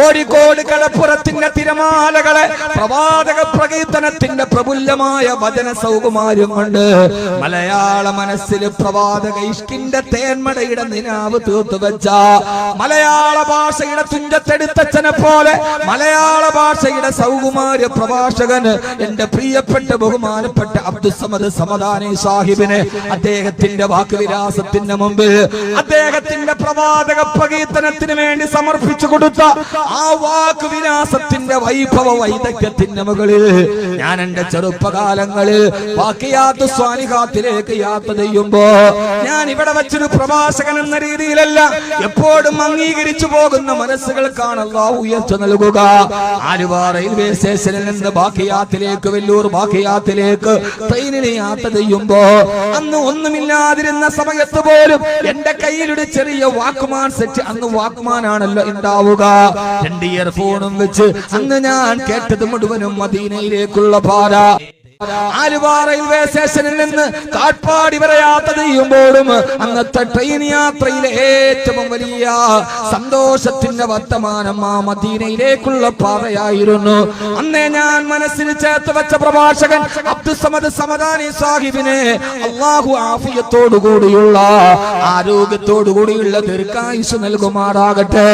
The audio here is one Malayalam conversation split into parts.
കോഴിക്കോട് കടപ്പുറത്തിന്റെ തിരമാലകളെ പ്രവാചക പ്രകീർത്തനത്തിന്റെ പ്രബുല്ലമായ വചന സൗകുമാര്യം കൊണ്ട് മലയാള മനസ്സിൽ പ്രവാചക ഇഷ്കിന്റെ തേന്മടയുടെ നിനാവ് തീർത്തുവെച്ച മലയാള ഭാഷയുടെ തുഞ്ചത്തെടുത്തച്ഛനെ പോലെ മലയാള ഭാഷയുടെ സൗകുമാര്യ പ്രഭാഷകന് എന്റെ പ്രിയപ്പെട്ട ബഹുമാനപ്പെട്ട അബ്ദുസ്സമദ് സമദാനി സാഹിബിനെ അദ്ദേഹത്തിന്റെ വാക്കുവിലാസത്തിന് മുമ്പിൽ അദ്ദേഹത്തിന്റെ പ്രവാചക പ്രകീർത്തനത്തിന് വേണ്ടി സമർപ്പിച്ചു കൊടുത്ത ആ വാക്കുവിലാസത്തിന്റെ വൈഭവ വൈദഗ്ധ്യത്തിന്റെ മുകളിൽ ഞാൻ എന്റെ ചെറുപ്പകാലങ്ങളിൽ വാക്കിയാത്ത് സ്വാനിഹാത്തിലേക്ക് യാത്ര ചെയ്യുമ്പോ ഞാൻ ഇവിടെ വെച്ചൊരു പ്രഭാഷകൻ എന്ന രീതിയിലല്ല, എപ്പോഴും അംഗീകരിച്ചു പോകുന്ന മനസ്സുകൾക്കാണ് അല്ലാഹു ഉയർച്ച നൽകുക. ആലുവ റെയിൽവേ സ്റ്റേഷനിൽ നിന്ന് ബാക്കിയാത്തിലേക്ക് വെല്ലൂർ ബാക്കിയാത്തിലേക്ക് ട്രെയിനിൽ യാത്ര ചെയ്യുമ്പോ അന്ന് ഒന്നുമില്ലാതിരുന്ന സമയത്ത് പോലും എന്റെ കയ്യിലൊരു ചെറിയ വാക്ക്മാൻ സെറ്റ്, അന്ന് വാക്ക്മാനാണല്ലോ ഉണ്ടാവുക, 2 ഇയർഫോണും വെച്ച് അന്ന് ഞാൻ കേട്ടത് മുഴുവനും മദീനയിലേക്കുള്ള പാത. ആലുവ റെയിൽവേ സ്റ്റേഷനിൽ നിന്ന് കാട്ട്പാടി വരെ യാത്ര ചെയ്യുമ്പോഴും അന്നത്തെ ട്രെയിൻ യാത്രയിലെ ഏറ്റവും വലിയ സന്തോഷത്തിന്റെ വർത്തമാനം ആ മദീനയിലേക്കുള്ള പാതയായിരുന്നു. അന്നേ ഞാൻ മനസ്സിൽ ചേർത്ത് വെച്ച പ്രഭാഷകൻ അബ്ദുസ്സമദ് സമദാനി സാഹിബിനെ അല്ലാഹു ആഫിയത്തോടുകൂടിയുള്ള ആരോഗ്യത്തോടുകൂടിയുള്ള ദീർഘായുസ് നൽകുമാറാകട്ടെ.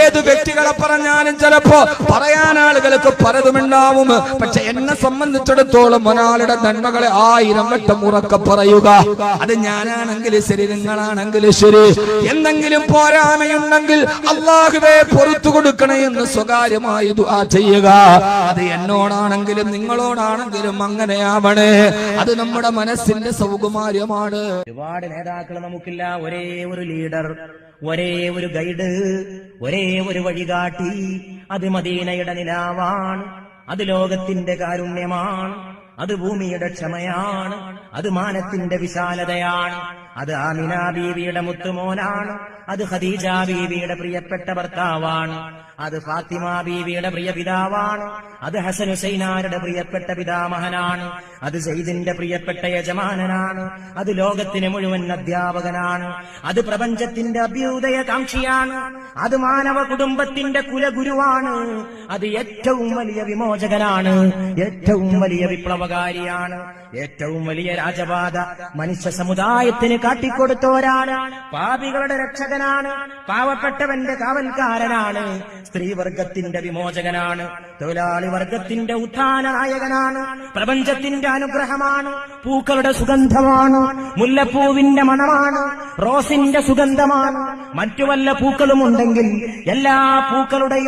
ഏത് വ്യക്തികളെ പറഞ്ഞാലും ചിലപ്പോ പറയാൻ ആളുകൾക്ക് പലതുമുണ്ടാവും, പക്ഷെ എന്നെ സംബന്ധിച്ചിടത്തോളം ഒരാളുടെ നന്മകളെ 1000 വട്ടം ഉറക്കെ പറയുക. അത് ഞാനാണെങ്കിൽ ശരി, നിങ്ങളാണെങ്കിലും ശരി, എന്തെങ്കിലും പോരായ്മയുണ്ടെങ്കിൽ അല്ലാഹുവേ പൊറുത്തു കൊടുക്കണേ എന്ന് സ്വകാര്യമായി ദുആ ചെയ്യുക. അത് എന്നോടാണെങ്കിലും നിങ്ങളോടാണെങ്കിലും അങ്ങനെയാവണേ. അത് നമ്മുടെ മനസ്സിന്റെ സൗകുമാര്യമാണ്. ഒരുപാട് നേതാക്കൾ നമുക്കില്ല, ഒരേ ഒരു ലീഡർ, ഒരേ ഒരു ഗൈഡ്, ഒരേ ഒരു വഴികാട്ടി. അത് മദീനയുടെ നിലാവാണ്, അത് ലോകത്തിന്റെ കാരുണ്യമാണ്, അത് ഭൂമിയുടെ ക്ഷമയാണ്, അത് മാനത്തിന്റെ വിശാലതയാണ്, അത് ആമിന ബീവിയുടെ മുത്തുമോനാണ്, അത് ഖദീജ ബീവിയുടെ പ്രിയപ്പെട്ട ഭർത്താവാണ്, അത് ഫാത്തിമ ബീവിയുടെ പ്രിയ പിതാവാണ്, അത് ഹസൻ ഹുസൈനാരുടെ പ്രിയപ്പെട്ട പിതാമഹനാണ്, അത് സയ്യിദിന്റെ പ്രിയപ്പെട്ട യജമാനനാണ്, അത് ലോകത്തിന് മുഴുവൻ അധ്യാപകനാണ്, അത് പ്രപഞ്ചത്തിന്റെ അഭ്യുദയകാംക്ഷിയാണ്, അത് മാനവ കുടുംബത്തിന്റെ കുലഗുരുവാണ്, അത് ഏറ്റവും വലിയ വിമോചകനാണ്, ഏറ്റവും വലിയ വിപ്ലവകാരിയാണ്, ഏറ്റവും വലിയ രാജപാത മനുഷ്യ സമുദായത്തിന് കാട്ടിക്കൊടുത്തോരാണ്, പാപികളുടെ രക്ഷകനാണ്, പാവപ്പെട്ടവന്റെ കാവൽക്കാരനാണ്, സ്ത്രീവർഗത്തിന്റെ വിമോചകനാണ്, തൊഴിലാളി വർഗത്തിന്റെ ഉത്ഥാന നായകനാണ്, പ്രപഞ്ചത്തിന്റെ അനുഗ്രഹമാണ്, പൂക്കളുടെ സുഗന്ധമാണ്, മുല്ലപ്പൂവിന്റെ മണമാണ്, റോസിന്റെ സുഗന്ധമാണ്, മറ്റു വല്ല പൂക്കളുമുണ്ടെങ്കിൽ എല്ലാ പൂക്കളുടെയും